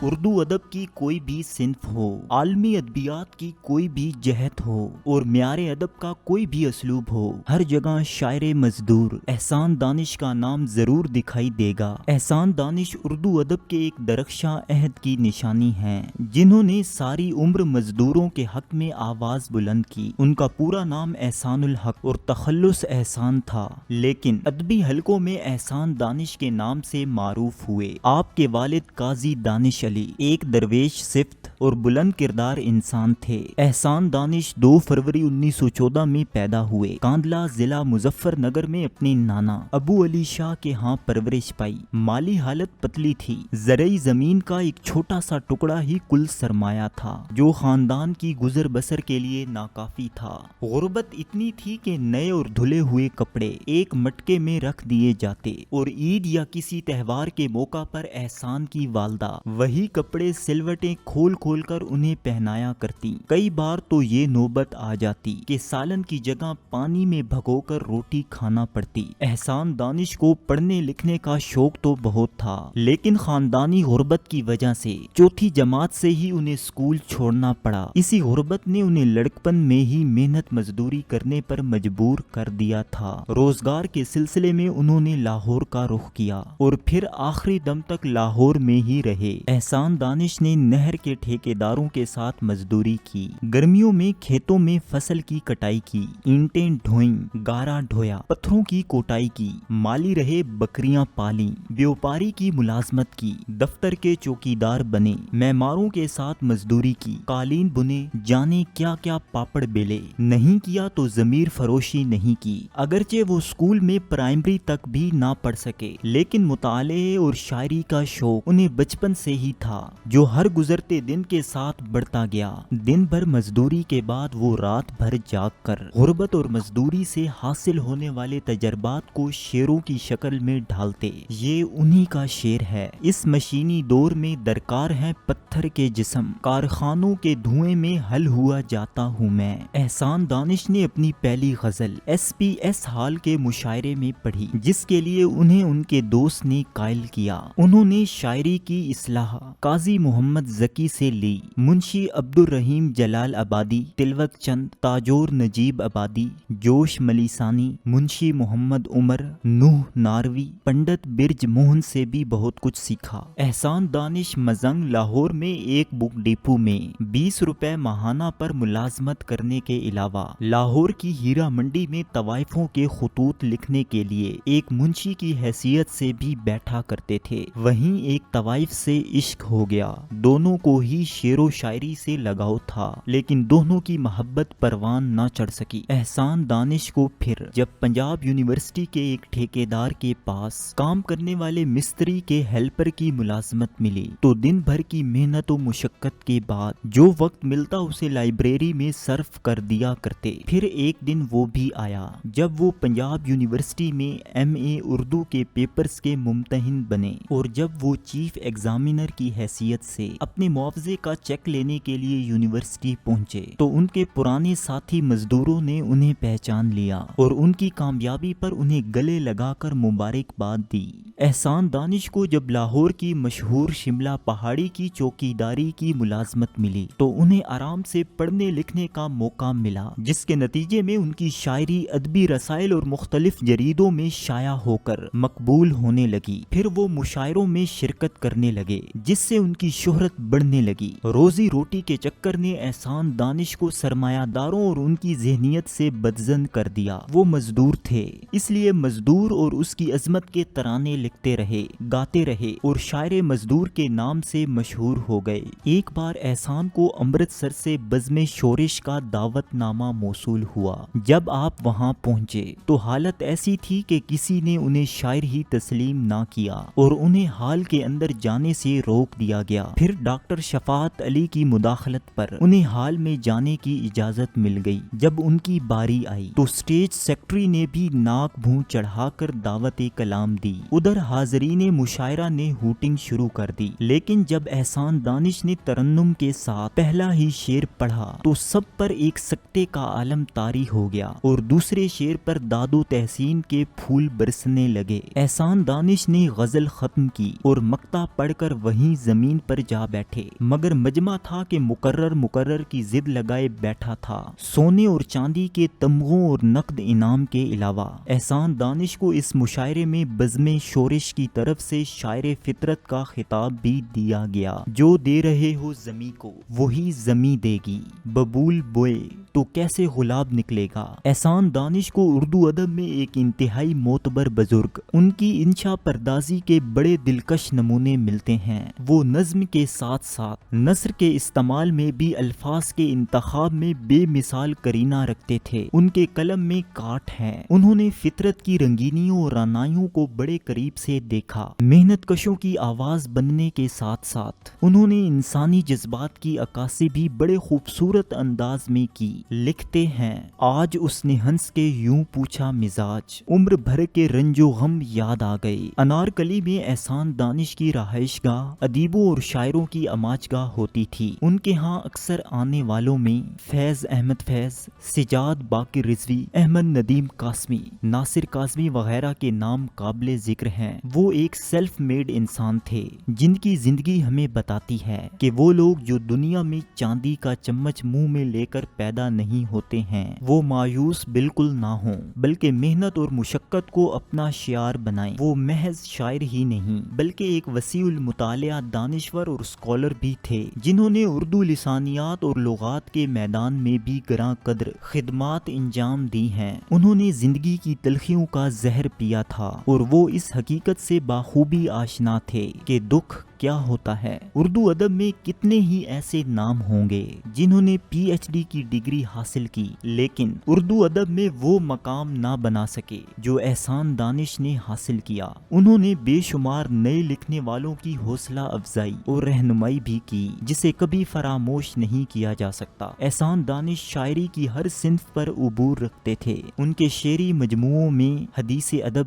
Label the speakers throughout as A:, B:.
A: اردو ادب کی کوئی بھی صنف ہو، عالمی ادبیات کی کوئی بھی جہت ہو اور معیار ادب کا کوئی بھی اسلوب ہو، ہر جگہ شاعر مزدور احسان دانش کا نام ضرور دکھائی دے گا۔ احسان دانش اردو ادب کے ایک درخشاں عہد کی نشانی ہیں، جنہوں نے ساری عمر مزدوروں کے حق میں آواز بلند کی۔ ان کا پورا نام احسان الحق اور تخلص احسان تھا، لیکن ادبی حلقوں میں احسان دانش کے نام سے معروف ہوئے۔ آپ کے والد قاضی دانش علی ایک درویش صفت اور بلند کردار انسان تھے۔ احسان دانش 2 فروری 1914 میں پیدا ہوئے۔ کاندلہ ضلع مظفر نگر میں اپنے نانا ابو علی شاہ کے ہاں پرورش پائی۔ مالی حالت پتلی تھی، زرعی زمین کا ایک چھوٹا سا ٹکڑا ہی کل سرمایہ تھا، جو خاندان کی گزر بسر کے لیے ناکافی تھا۔ غربت اتنی تھی کہ نئے اور دھلے ہوئے کپڑے ایک مٹکے میں رکھ دیے جاتے اور عید یا کسی تہوار کے موقع پر احسان کی والدہ وہی کپڑے سلوٹیں کھول کھول کر انہیں پہنایا کرتی۔ کئی بار تو یہ نوبت آ جاتی کہ سالن کی جگہ پانی میں بھگو کر روٹی کھانا پڑتی۔ احسان دانش کو پڑھنے لکھنے کا شوق تو بہت تھا، لیکن خاندانی غربت کی وجہ سے 4تھی جماعت سے ہی انہیں اسکول چھوڑنا پڑا۔ اسی غربت نے انہیں لڑکپن میں ہی محنت مزدوری کرنے پر مجبور کر دیا تھا۔ روزگار کے سلسلے میں انہوں نے لاہور کا رخ کیا اور پھر آخری دم تک لاہور میں ہی رہے۔ احسان دانش نے نہر کے ٹھیکیداروں کے ساتھ مزدوری کی، گرمیوں میں کھیتوں میں فصل کی کٹائی کی، اینٹیں ڈھوئیں، گارا ڈھویا، پتھروں کی کوٹائی کی، مالی رہے بکریاں پالیں، بیوپاری کی ملازمت کی، دفتر کے چوکیدار بنے، معماروں کے ساتھ مزدوری کی، قالین بنے، جانے کیا کیا پاپڑ بیلے، نہیں کیا تو ضمیر فروشی نہیں کی۔ اگرچہ وہ اسکول میں پرائمری تک بھی نہ پڑھ سکے، لیکن مطالعے اور شاعری کا شوق انہیں بچپن سے ہی تھا، جو ہر گزرتے دن کے ساتھ بڑھتا گیا۔ دن بھر مزدوری کے بعد وہ رات بھر جاگ کر غربت اور مزدوری سے حاصل ہونے والے تجربات کو شعروں کی شکل میں ڈھالتے۔ یہ انہی کا شعر ہے: اس مشینی دور میں درکار ہیں پتھر کے جسم، کارخانوں کے دھوئیں میں حل ہوا جاتا ہوں میں۔ احسان دانش نے اپنی پہلی غزل SPS ہال کے مشاعرے میں پڑھی، جس کے لیے انہیں ان کے دوست نے قائل کیا۔ انہوں نے شاعری کی اصلاح قاضی محمد ذکی سے لی، منشی عبدالرحیم جلال آبادی، تلوک چند، تاجور نجیب آبادی، جوش ملیسانی، منشی محمد عمر، نوح ناروی، پنڈت برج موہن سے بھی بہت کچھ سیکھا۔ احسان دانش مزنگ لاہور میں ایک بک ڈیپو میں 20 روپے ماہانہ پر ملازمت کرنے کے علاوہ لاہور کی ہیرا منڈی میں طوائفوں کے خطوط لکھنے کے لیے ایک منشی کی حیثیت سے بھی بیٹھا کرتے تھے۔ وہیں ایک طوائف سے عشق ہو گیا۔ دونوں کو ہی شعر و شاعری سے لگاؤ تھا، لیکن دونوں کی محبت پروان نہ چڑھ سکی۔ احسان دانش کو پھر جب پنجاب یونیورسٹی کے ایک ٹھیکیدار کے پاس کام کرنے والے مستری کے ہیلپر کی ملازمت ملی، تو دن بھر کی محنت و مشقت کے بعد جو وقت ملتا اسے لائبریری میں صرف کر دیا کرتے۔ پھر ایک دن وہ بھی آیا جب وہ پنجاب یونیورسٹی میں MA اردو کے پیپرز کے ممتحن بنے، اور جب وہ چیف ایگزامینر کی حیثیت سے اپنے معاوضے کا چیک لینے کے لیے یونیورسٹی پہنچے، تو ان کے پرانے ساتھی مزدوروں نے انہیں پہچان لیا اور ان کی کامیابی پر انہیں گلے لگا کر مبارکباد دی۔ احسان دانش کو جب لاہور کی مشہور شملہ پہاڑی کی چوکیداری کی ملازمت ملی، تو انہیں آرام سے پڑھنے لکھنے کا موقع ملا، جس کے نتیجے میں ان کی شاعری ادبی رسائل اور مختلف جریدوں میں شائع ہو کر مقبول ہونے لگی۔ پھر وہ مشاعروں میں شرکت کرنے لگے، جس سے ان کی شہرت بڑھنے لگی۔ روزی روٹی کے چکر نے احسان دانش کو سرمایہ داروں اور ان کی ذہنیت سے بدزن کر دیا۔ وہ مزدور تھے، اس لیے مزدور اور اس کی عظمت کے ترانے لکھتے رہے، گاتے رہے اور شاعر مزدور کے نام سے مشہور ہو گئے۔ ایک بار احسان کو امرتسر سے بزم شورش کا دعوت نامہ موصول ہوا۔ جب آپ وہاں پہنچے تو حالت ایسی تھی کہ کسی نے انہیں شاعر ہی تسلیم نہ کیا اور انہیں ہال کے اندر جانے سے روک دیا گیا۔ پھر ڈاکٹر شفاعت علی کی مداخلت پر انہیں ہال میں جانے کی اجازت مل گئی۔ جب ان کی باری آئی تو اسٹیج سیکرٹری نے بھی ناک بھوں چڑھا کر دعوت کلام دی۔ ادھر مگر حاضرین مشاعرہ نے ہوٹنگ شروع کر دی، لیکن جب احسان دانش نے ترنم کے ساتھ پہلا ہی شعر پڑھا تو سب پر ایک سکتے کا عالم طاری ہو گیا اور دوسرے شعر پر داد و تحسین کے پھول برسنے لگے۔ احسان دانش نے غزل ختم کی اور مقطع پڑھ کر وہیں زمین پر جا بیٹھے، مگر مجمع تھا کہ مقرر کی ضد لگائے بیٹھا تھا، سونے اور چاندی کے تمغوں اور نقد انعام کے علاوہ۔ احسان دانش کو اس مشاعرے میں بزم شورش کی طرف سے شاعر فطرت کا خطاب بھی دیا گیا، جو دے رہے ہو زمیں کو وہی زمیں دے گی، ببول بوئے تو کیسے گلاب نکلے گا۔ احسان دانش کو اردو ادب میں ایک انتہائی معتبر بزرگ، ان کی انشا پردازی کے بڑے دلکش نمونے ملتے ہیں۔ وہ نظم کے ساتھ ساتھ نثر کے استعمال میں بھی الفاظ کے انتخاب میں بے مثال کرینہ رکھتے تھے۔ ان کے قلم میں کاٹ ہے۔ انہوں نے فطرت کی رنگینیوں اور رعنائیوں کو بڑے قریب سے دیکھا۔ محنت کشوں کی آواز بننے کے ساتھ ساتھ انہوں نے انسانی جذبات کی عکاسی بھی بڑے خوبصورت انداز میں کی۔ لکھتے ہیں، آج اس نے ہنس کے یوں پوچھا مزاج، عمر بھر کے رنج و غم یاد آ گئے۔ انارکلی میں احسان دانش کی رہائش گاہ ادیبوں اور شاعروں کی اماج گاہ ہوتی تھی۔ ان کے ہاں اکثر آنے والوں میں فیض احمد فیض، سجاد باقر رضوی، احمد ندیم قاسمی، ناصر کاظمی وغیرہ کے نام قابل ذکر ہیں۔ وہ ایک سیلف میڈ انسان تھے جن کی زندگی ہمیں بتاتی ہے کہ وہ لوگ جو دنیا میں چاندی کا چمچ منہ میں لے کر پیدا نہیں ہوتے ہیں، وہ مایوس بالکل نہ ہوں، بلکہ محنت اور مشقت کو اپنا شعار بنائیں۔ وہ محض شاعر ہی نہیں بلکہ ایک وسیع المطالعہ دانشور اور اسکالر بھی تھے، جنہوں نے اردو لسانیات اور لغات کے میدان میں بھی گراں قدر خدمات انجام دی ہیں۔ انہوں نے زندگی کی تلخیوں کا زہر پیا تھا اور وہ اس حقیقت سے بخوبی آشنا تھے کہ دکھ کیا ہوتا ہے۔ اردو ادب میں کتنے ہی ایسے نام ہوں گے جنہوں نے پی ایچ ڈی کی ڈگری حاصل کی، لیکن اردو ادب میں وہ مقام نہ بنا سکے جو احسان دانش نے حاصل کیا۔ انہوں نے بے شمار نئے لکھنے والوں کی حوصلہ افزائی اور رہنمائی بھی کی، جسے کبھی فراموش نہیں کیا جا سکتا۔ احسان دانش شاعری کی ہر صنف پر عبور رکھتے تھے۔ ان کے شعری مجموعوں میں حدیث ادب،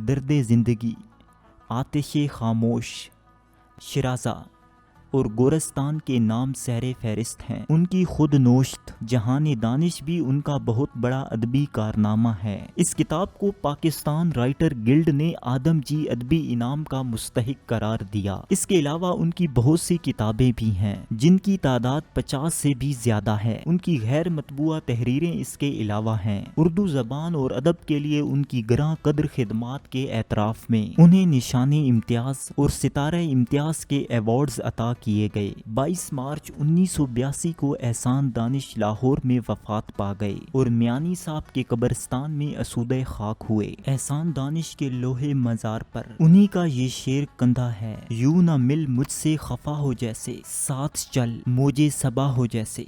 A: درد زندگی، آتش خاموش، شیرازہ اور گورستان کے نام سیر فہرست ہیں۔ ان کی خود نوشت جہان دانش بھی ان کا بہت بڑا ادبی کارنامہ ہے۔ اس کتاب کو پاکستان رائٹر گلڈ نے آدم جی ادبی انعام کا مستحق قرار دیا۔ اس کے علاوہ ان کی بہت سی کتابیں بھی ہیں جن کی تعداد 50 سے بھی زیادہ ہے۔ ان کی غیر مطبوعہ تحریریں اس کے علاوہ ہیں۔ اردو زبان اور ادب کے لیے ان کی گراں قدر خدمات کے اعتراف میں انہیں نشان امتیاز اور ستارہ امتیاز کے ایوارڈز عطا کیے گئے۔ 22 مارچ 1982 کو احسان دانش لاہور میں وفات پا گئے اور میانی صاحب کے قبرستان میں اسودہ خاک ہوئے۔ احسان دانش کے لوح مزار پر انہی کا یہ شعر کندھا ہے، یوں نہ مل مجھ سے خفا ہو جیسے، ساتھ چل موجے صبا ہو جیسے۔